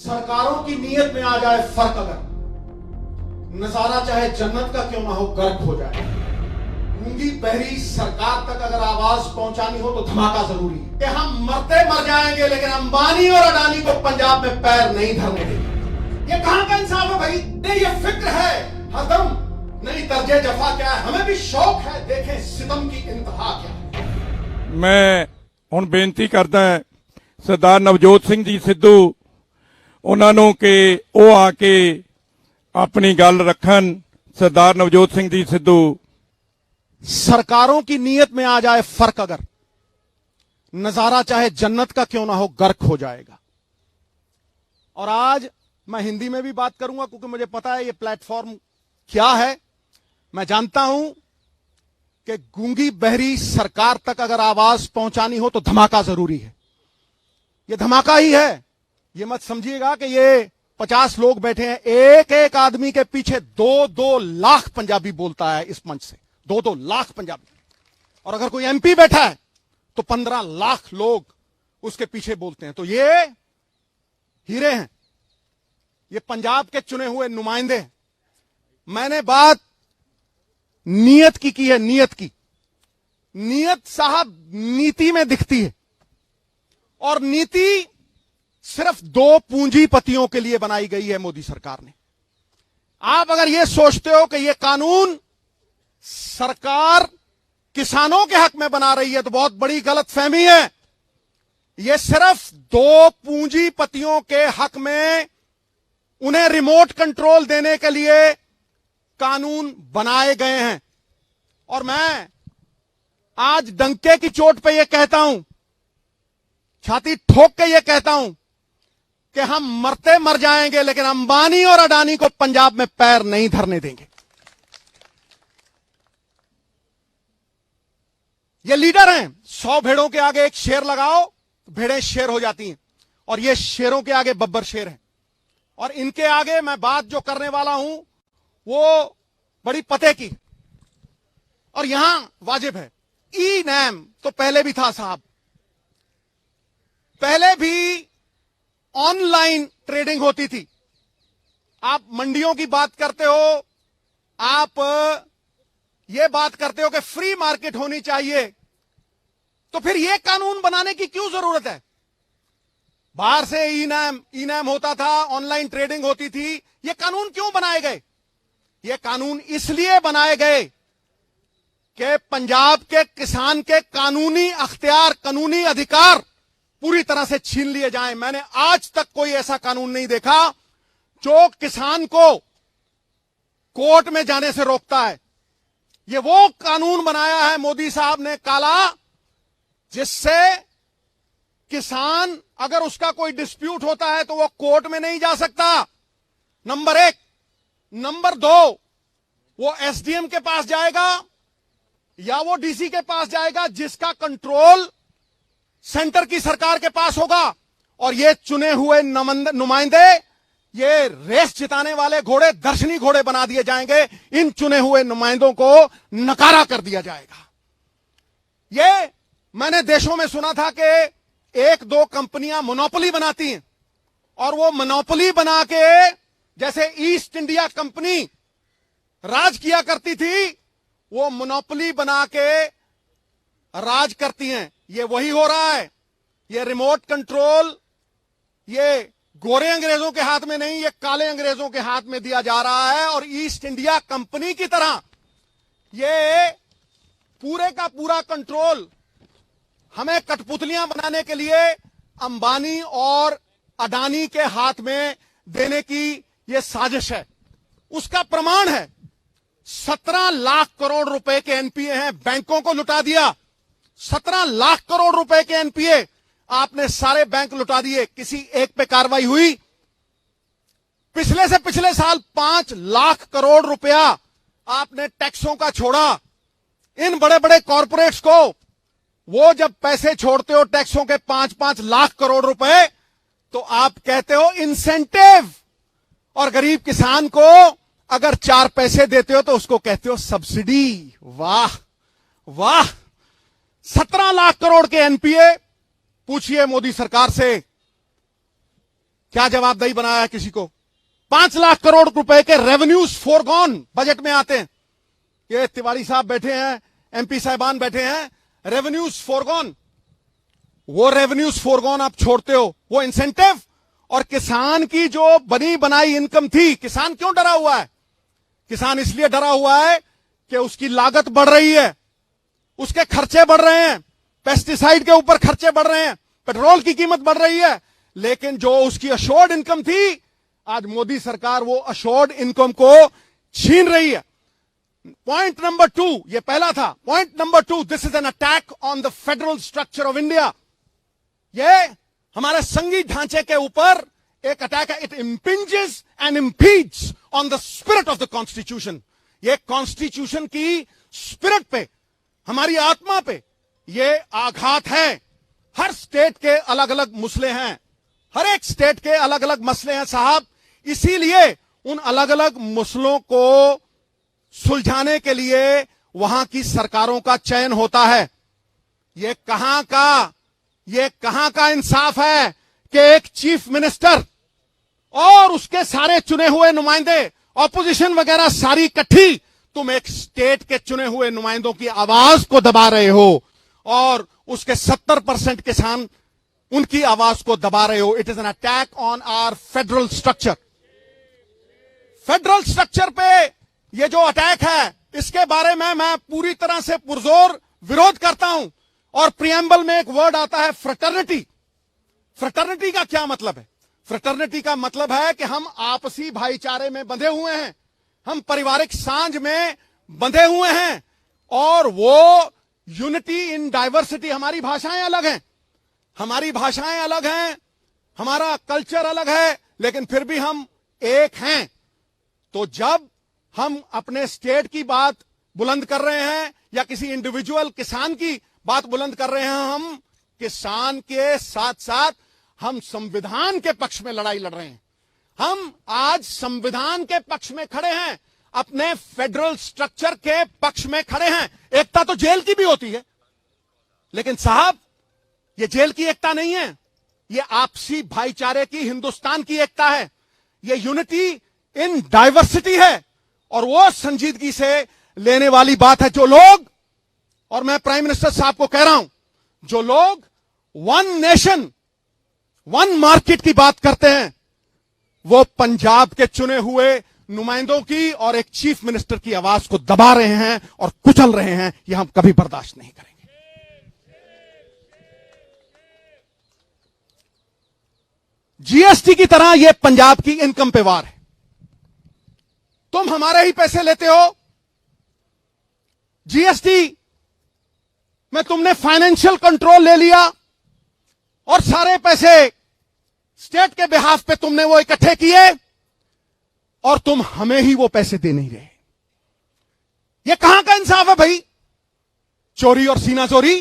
सरकारों की नीयत में आ जाए फर्क, अगर नजारा चाहे जन्नत का क्यों ना हो गर्क हो जाए। गूंगी बहरी सरकार तक अगर आवाज पहुंचानी हो तो धमाका जरूरी है कि हम मरते मर जाएंगे लेकिन अंबानी और अडानी को पंजाब में पैर नहीं धरने देंगे। ये कहां का इंसाफ है भाई? नहीं, ये फिक्र है हरदम नहीं दर्जे जफा क्या है। हमें भी शौक है देखें सितम की इंतहा क्या है। मैं हुण बेनती करदा सरदार नवजोत सिंह जी सिद्धू उन्हां नूं कि ਉਹ आ के अपनी गल रखन। सरदार नवजोत सिंह जी सिद्धू। सरकारों की नीयत में आ जाए फर्क, अगर नजारा चाहे जन्नत का क्यों ना हो गर्क हो जाएगा। और आज मैं हिंदी में भी बात करूंगा क्योंकि मुझे पता है ये प्लेटफॉर्म क्या है। मैं जानता हूं कि गूंगी बहरी सरकार तक अगर आवाज पहुंचानी हो तो धमाका जरूरी है। ये धमाका ही है। ये मत समझिएगा कि ये 50 लोग बैठे हैं, एक एक आदमी के पीछे 2-2 लाख पंजाबी बोलता है इस मंच से, 2-2 लाख पंजाबी। और अगर कोई एमपी बैठा है तो 15 लाख लोग उसके पीछे बोलते हैं। तो ये हीरे हैं, ये पंजाब के चुने हुए नुमाइंदे हैं। मैंने बात नीयत की है, नीयत की। नीयत साहब नीति में दिखती है और नीति सिर्फ 2 पूंजीपतियों के लिए बनाई गई है मोदी सरकार ने। आप अगर यह सोचते हो कि यह कानून सरकार किसानों के हक में बना रही है तो बहुत बड़ी गलतफहमी है। यह सिर्फ 2 पूंजीपतियों के हक में उन्हें रिमोट कंट्रोल देने के लिए कानून बनाए गए हैं। और मैं आज डंके की चोट पे यह कहता हूं, छाती ठोक के यह कहता हूं कि हम मरते मर जाएंगे लेकिन अंबानी और अडानी को पंजाब में पैर नहीं धरने देंगे। ये लीडर हैं। 100 भेड़ों के आगे एक शेर लगाओ, भेड़ें शेर हो जाती हैं। और ये शेरों के आगे बब्बर शेर है। और इनके आगे मैं बात जो करने वाला हूं वो बड़ी पते की और यहां वाजिब है। ई नैम तो पहले भी था साहब, पहले भी ऑनलाइन ट्रेडिंग होती थी। आप मंडियों की बात करते हो, आप ये बात करते हो कि फ्री मार्केट होनी चाहिए, तो फिर यह कानून बनाने की क्यों जरूरत है? बाहर से ई नैम होता था, ऑनलाइन ट्रेडिंग होती थी। ये कानून क्यों बनाए गए? ये कानून इसलिए बनाए गए कि पंजाब के किसान के कानूनी अख्तियार, कानूनी अधिकार पूरी तरह से छीन लिए जाएं। मैंने आज तक कोई ऐसा कानून नहीं देखा जो किसान को कोर्ट में जाने से रोकता है। ये वो कानून बनाया है मोदी साहब ने काला, जिससे किसान अगर उसका कोई डिस्प्यूट होता है तो वो कोर्ट में नहीं जा सकता, नंबर 1। नंबर 2, वो एसडीएम के पास जाएगा या वो डीसी के पास जाएगा जिसका कंट्रोल सेंटर की सरकार के पास होगा। और ये चुने हुए नुमाइंदे, ये रेस जिताने वाले घोड़े दर्शनी घोड़े बना दिए जाएंगे। इन चुने हुए नुमाइंदों को नकारा कर दिया जाएगा। ये मैंने देशों में सुना था कि 1-2 कंपनियां मोनोपोली बनाती हैं और वो मोनोपोली बना के, जैसे ईस्ट इंडिया कंपनी राज किया करती थी, वो मोनोपोली बना के राज करती हैं। ये वही हो रहा है। ये रिमोट कंट्रोल ये गोरे अंग्रेजों के हाथ में नहीं, ये काले अंग्रेजों के हाथ में दिया जा रहा है। और ईस्ट इंडिया कंपनी की तरह ये पूरे का पूरा कंट्रोल हमें कठपुतलियां बनाने के लिए अंबानी और अडानी के हाथ में देने की ये साजिश है। उसका प्रमाण है 17 लाख करोड़ रुपए के एनपीए हैं, बैंकों को लुटा दिया। 17 लाख करोड़ रुपए के एनपीए आपने सारे बैंक लुटा दिए, किसी एक पे कार्रवाई हुई? पिछले से पिछले साल 5 लाख करोड़ रुपया आपने टैक्सों का छोड़ा। इन बड़े बड़े कॉरपोरेट्स को वो जब पैसे छोड़ते हो टैक्सों के 5-5 लाख करोड़ रुपए, तो आप कहते हो इंसेंटिव, और गरीब किसान को अगर 4 पैसे देते हो तो उसको कहते हो सब्सिडी। वाह वाह। 17 लाख करोड़ के एनपीए। पूछिए मोदी सरकार से क्या जवाबदेही बनाया है किसी को? 5 लाख करोड़ रुपए के रेवेन्यूज फोरगॉन बजट में आते हैं। ये तिवारी साहब बैठे हैं, एमपी साहिबान बैठे हैं, रेवेन्यूज फोरगॉन। वो रेवेन्यूज फोरगॉन आप छोड़ते हो, वो इंसेंटिव और किसान की जो बनी बनाई इनकम थी। किसान क्यों डरा हुआ है? किसान इसलिए डरा हुआ है कि उसकी लागत बढ़ रही है, उसके खर्चे बढ़ रहे हैं, पेस्टिसाइड के ऊपर खर्चे बढ़ रहे हैं, पेट्रोल की कीमत बढ़ रही है। लेकिन जो उसकी अश्योर्ड इनकम थी, आज मोदी सरकार वो अश्योर्ड इनकम को छीन रही है। पॉइंट नंबर 2, ये पहला था। Point number 2, this is an attack on the federal structure of India. ये हमारे संघीय ढांचे के ऊपर एक अटैक है। It impinges and impedes on the spirit of the constitution. ये कॉन्स्टिट्यूशन की स्पिरिट पे, हमारी आत्मा पे ये आघात है। हर स्टेट के अलग अलग मसले हैं, हर एक स्टेट के अलग अलग मसले हैं साहब। इसीलिए उन अलग अलग मसलों को सुलझाने के लिए वहां की सरकारों का चयन होता है। ये कहां का इंसाफ है कि एक चीफ मिनिस्टर और उसके सारे चुने हुए नुमाइंदे, ऑपोजिशन वगैरह सारी इकट्ठी, तुम एक स्टेट के चुने हुए नुमाइंदों की आवाज को दबा रहे हो और उसके 70% किसान उनकी आवाज को दबा रहे हो। It is an attack on our federal structure. Federal structure पे ये जो अटैक है, इसके बारे में मैं पूरी तरह से पुरजोर विरोध करता हूं। और प्रियम्बल में एक वर्ड आता है फ्रेटर्निटी। फ्रेटर्निटी का क्या मतलब है? फ्रेटर्निटी का मतलब है कि हम आपसी भाईचारे में बंधे हुए हैं, हम पारिवारिक सांझ में बंधे हुए हैं, और वो यूनिटी इन डाइवर्सिटी। हमारी भाषाएं अलग हैं, हमारी भाषाएं अलग हैं, हमारा कल्चर अलग है, लेकिन फिर भी हम एक हैं। तो जब हम अपने स्टेट की बात बुलंद कर रहे हैं या किसी इंडिविजुअल किसान की बात बुलंद कर रहे हैं, हम किसान के साथ साथ हम संविधान के पक्ष में लड़ाई लड़ रहे हैं। हम आज संविधान के पक्ष में खड़े हैं, अपने फेडरल स्ट्रक्चर के पक्ष में खड़े हैं। एकता तो जेल की भी होती है, लेकिन साहब ये जेल की एकता नहीं है, ये आपसी भाईचारे की, हिंदुस्तान की एकता है। ये यूनिटी इन डाइवर्सिटी है, और वो संजीदगी से लेने वाली बात है। जो लोग, और मैं प्राइम मिनिस्टर साहब को कह रहा हूं, जो लोग वन नेशन वन मार्केट की बात करते हैं, वो पंजाब के चुने हुए नुमाइंदों की और एक चीफ मिनिस्टर की आवाज को दबा रहे हैं और कुचल रहे हैं। ये हम कभी बर्दाश्त नहीं करेंगे। जीएसटी की तरह यह पंजाब की इनकम पे वार है। तुम हमारे ही पैसे लेते हो, जीएसटी में तुमने फाइनेंशियल कंट्रोल ले लिया और सारे पैसे स्टेट के बिहाफ पे तुमने वो इकट्ठे किए, और तुम हमें ही वो पैसे दे नहीं रहे। ये कहां का इंसाफ है भाई? चोरी और सीना चोरी।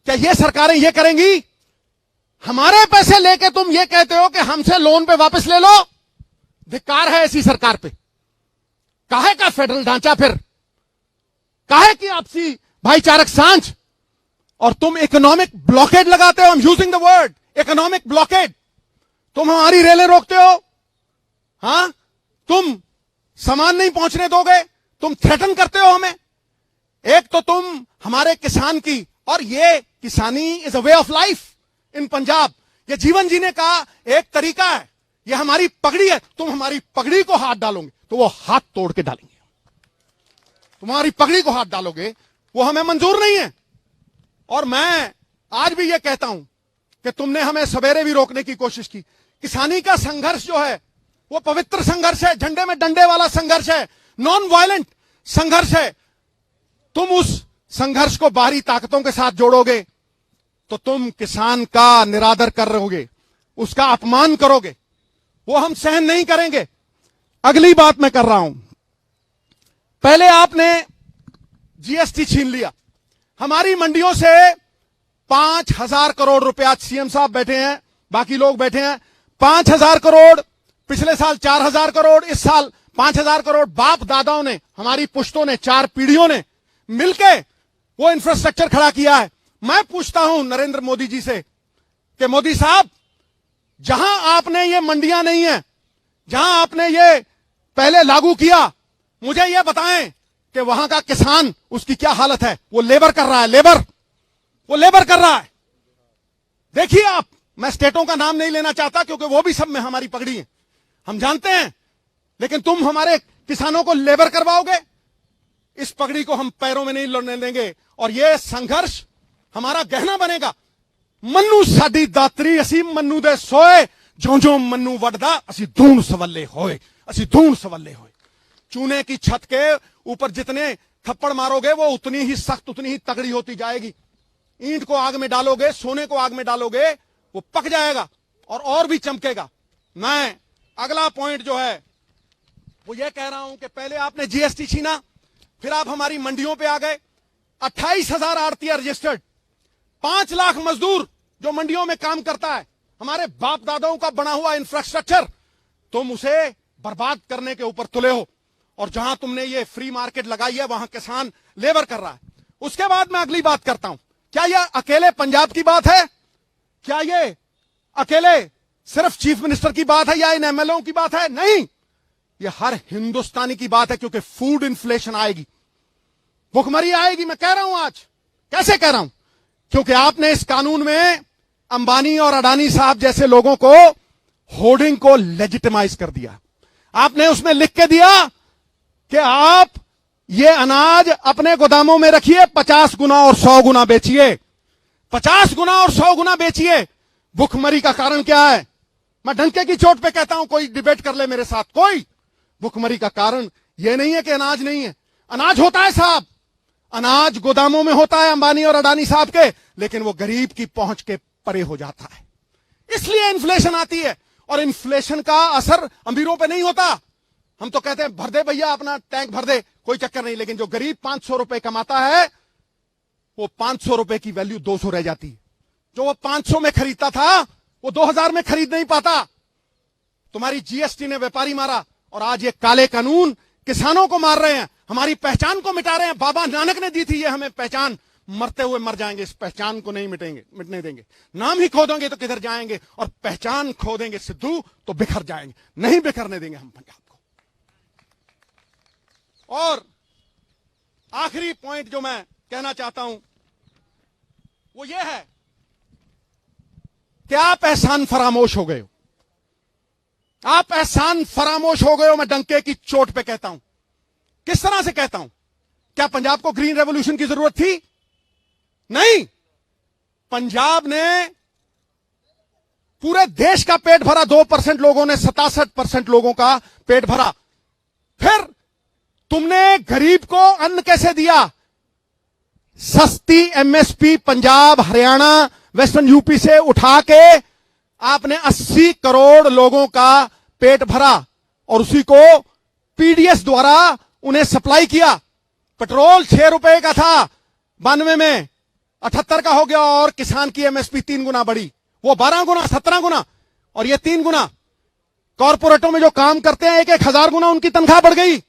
क्या ये सरकारें ये करेंगी? हमारे पैसे लेके तुम ये कहते हो कि हमसे लोन पे वापस ले लो। धिक्कार है ऐसी सरकार पे। काहे का फेडरल ढांचा फिर? काहे की आपसी भाईचारक सांझ? और तुम इकोनॉमिक ब्लॉकेड लगाते हो। I am using the word economic blockade. तुम हमारी रेलें रोकते हो, हां? तुम सामान नहीं पहुंचने दोगे, तुम थ्रेटन करते हो हमें। एक तो तुम हमारे किसान की, और ये किसानी is a way of life in Punjab, ये जीवन जीने का एक तरीका है, ये हमारी पगड़ी है। तुम हमारी पगड़ी को हाथ डालोगे तो वो हाथ तोड़ के डालेंगे। तुम्हारी पगड़ी को हाथ डालोगे, वो हमें मंजूर नहीं है। और मैं आज भी ये कहता हूं कि तुमने हमें सवेरे भी रोकने की कोशिश की। किसानी का संघर्ष जो है वो पवित्र संघर्ष है, झंडे में डंडे वाला संघर्ष है, नॉन वायलेंट संघर्ष है। तुम उस संघर्ष को बाहरी ताकतों के साथ जोड़ोगे तो तुम किसान का निरादर कर रहोगे, उसका अपमान करोगे, वो हम सहन नहीं करेंगे। अगली बात मैं कर रहा हूं, पहले आपने जीएसटी छीन लिया हमारी मंडियों से। 5,000 करोड़ रुपया, सीएम साहब बैठे हैं, बाकी लोग बैठे हैं, 5,000 करोड़, पिछले साल 4,000 करोड़, इस साल 5,000 करोड़ बाप दादाओं ने, हमारी पुश्तों ने, 4 पीढ़ियों ने मिलके वो इंफ्रास्ट्रक्चर खड़ा किया है। मैं पूछता हूं नरेंद्र मोदी जी से कि मोदी साहब, जहां आपने ये मंडियां नहीं है, जहां आपने ये पहले लागू किया, मुझे ये बताएं कि वहां का किसान, उसकी क्या हालत है? वो लेबर कर रहा है, वो लेबर कर रहा है। देखिए आप, मैं स्टेटों का नाम नहीं लेना चाहता क्योंकि वो भी सब में हमारी पगड़ी है, हम जानते हैं, लेकिन तुम हमारे किसानों को लेबर करवाओगे, इस पगड़ी को हम पैरों में नहीं लड़ने देंगे और यह संघर्ष हमारा गहना बनेगा। मन्नू साडी दातरी असी मन्नू दे सोए, जो जो मन्नू वडदा असी धूण सवल्ले होए, असी धूण सवल्ले होए। चूने की छत के ऊपर जितने थप्पड़ मारोगे वो उतनी ही सख्त, उतनी ही तगड़ी होती जाएगी। ईंट को आग में डालोगे, सोने को आग में डालोगे, वो पक जाएगा और भी चमकेगा। मैं अगला पॉइंट जो है वो ये कह रहा हूं कि पहले आपने जीएसटी छीना, फिर आप हमारी मंडियों पे आ गए। 28,000 आड़तिया रजिस्टर्ड, 5 लाख मजदूर जो मंडियों में काम करता है, हमारे बाप दादाओं का बना हुआ इंफ्रास्ट्रक्चर, तुम उसे बर्बाद करने के ऊपर तुले हो। और जहां तुमने ये फ्री मार्केट लगाई है वहां किसान लेबर कर रहा है। उसके बाद मैं अगली बात करता हूं, क्या यह अकेले पंजाब की बात है? क्या ये अकेले सिर्फ चीफ मिनिस्टर की बात है या इन एमएलओ की बात है? नहीं, यह हर हिंदुस्तानी की बात है, क्योंकि फूड इन्फ्लेशन आएगी, भुखमरी आएगी। मैं कह रहा हूं आज, कैसे कह रहा हूं? क्योंकि आपने इस कानून में अंबानी और अडानी साहब जैसे लोगों को, होर्डिंग को लेजिटिमाइज कर दिया। आपने उसमें लिख के दिया कि आप ये अनाज अपने गोदामों में रखिए, 50 गुना और 100 गुना बेचिए, 50 गुना और 100 गुना बेचिए। भुखमरी का कारण क्या है? मैं डंके की चोट पे कहता हूं, कोई डिबेट कर ले मेरे साथ, कोई। भुखमरी का कारण यह नहीं है कि अनाज नहीं है, अनाज होता है साहब, अनाज गोदामों में होता है अंबानी और अडानी साहब के, लेकिन वो गरीब की पहुंच के परे हो जाता है, इसलिए इन्फ्लेशन आती है। और इन्फ्लेशन का असर अमीरों पे नहीं होता। हम तो कहते हैं भर दे भैया, अपना टैंक भर दे, कोई चक्कर नहीं, लेकिन जो गरीब 500 रुपए कमाता है, वो 500 रुपए की वैल्यू 200 रह जाती है। जो वो 500 में खरीदता था वो 2000 में खरीद नहीं पाता। तुम्हारी जीएसटी ने व्यापारी मारा और आज ये काले कानून किसानों को मार रहे हैं, हमारी पहचान को मिटा रहे हैं। बाबा नानक ने दी थी ये हमें पहचान, मरते हुए मर जाएंगे, इस पहचान को नहीं मिटने देंगे। नाम ही खो देंगे तो किधर जाएंगे, और पहचान खो देंगे सिद्धू तो बिखर जाएंगे, नहीं बिखरने देंगे हम पंजाब को। और आखिरी पॉइंट जो मैं कहना चाहता हूं वो ये है कि आप एहसान फरामोश हो गए हो, आप एहसान फरामोश हो गए हो। मैं डंके की चोट पे कहता हूं। किस तरह से कहता हूं? क्या पंजाब को ग्रीन रेवोल्यूशन की जरूरत थी? नहीं, पंजाब ने पूरे देश का पेट भरा, 2% लोगों ने 67% लोगों का पेट भरा। फिर तुमने गरीब को अन्न कैसे दिया? सस्ती MSP Punjab, Haryana, western UP से उठा के आपने 80 करोड़ लोगों का पेट भरा और उसी को पीडीएस द्वारा उन्हें सप्लाई किया। पेट्रोल 6 रुपए का था 92 में, 78 का हो गया, और किसान की एमएसपी 3 गुना बढ़ी, वो 12 गुना, 17 गुना, और ये 3 गुना। कॉर्पोरेटों में जो काम करते हैं 1,000 गुना उनकी तनख्वाह बढ़ गई,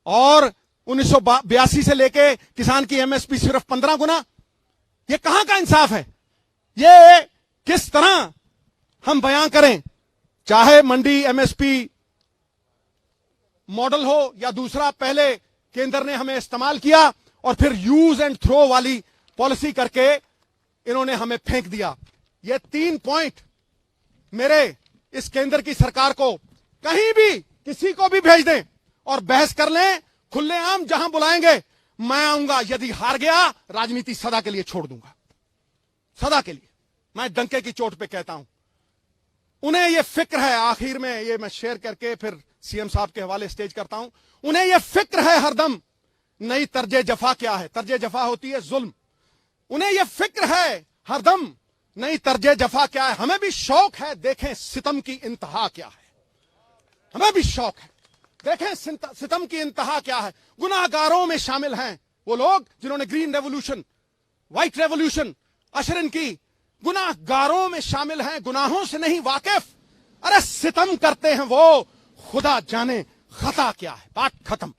और 1982 से लेके किसान की एमएसपी सिर्फ 15 गुना। ये कहां का इंसाफ है? ये किस तरह हम बयां करें? चाहे मंडी एमएसपी मॉडल हो या दूसरा, पहले केंद्र ने हमें इस्तेमाल किया और फिर यूज एंड थ्रो वाली पॉलिसी करके इन्होंने हमें फेंक दिया। ये 3 पॉइंट मेरे इस केंद्र की सरकार को, कहीं भी किसी को भी भेज दें और बहस कर लें, खुलेआम जहां बुलाएंगे मैं आऊंगा। यदि हार गया, राजनीति सदा के लिए छोड़ दूंगा, सदा के लिए। मैं डंके की चोट पे कहता हूं। उन्हें यह फिक्र है, आखिर में ये मैं शेयर करके फिर सीएम साहब के हवाले स्टेज करता हूं। उन्हें यह फिक्र है हरदम, नई तर्जे जफा क्या है? तर्जे जफा होती है जुल्म। उन्हें यह फिक्र है हरदम, नई तर्जे जफा क्या है? हमें भी शौक है, देखें सितम की इंतहा क्या है। हमें भी शौक है, देखें सितम की इंतहा क्या है। गुनाहगारों में शामिल हैं वो लोग जिन्होंने ग्रीन रेवोल्यूशन, व्हाइट रेवोल्यूशन अशरन की। गुनाहगारों में शामिल हैं, गुनाहों से नहीं वाकिफ। अरे सितम करते हैं वो, खुदा जाने खता क्या है। बात खत्म।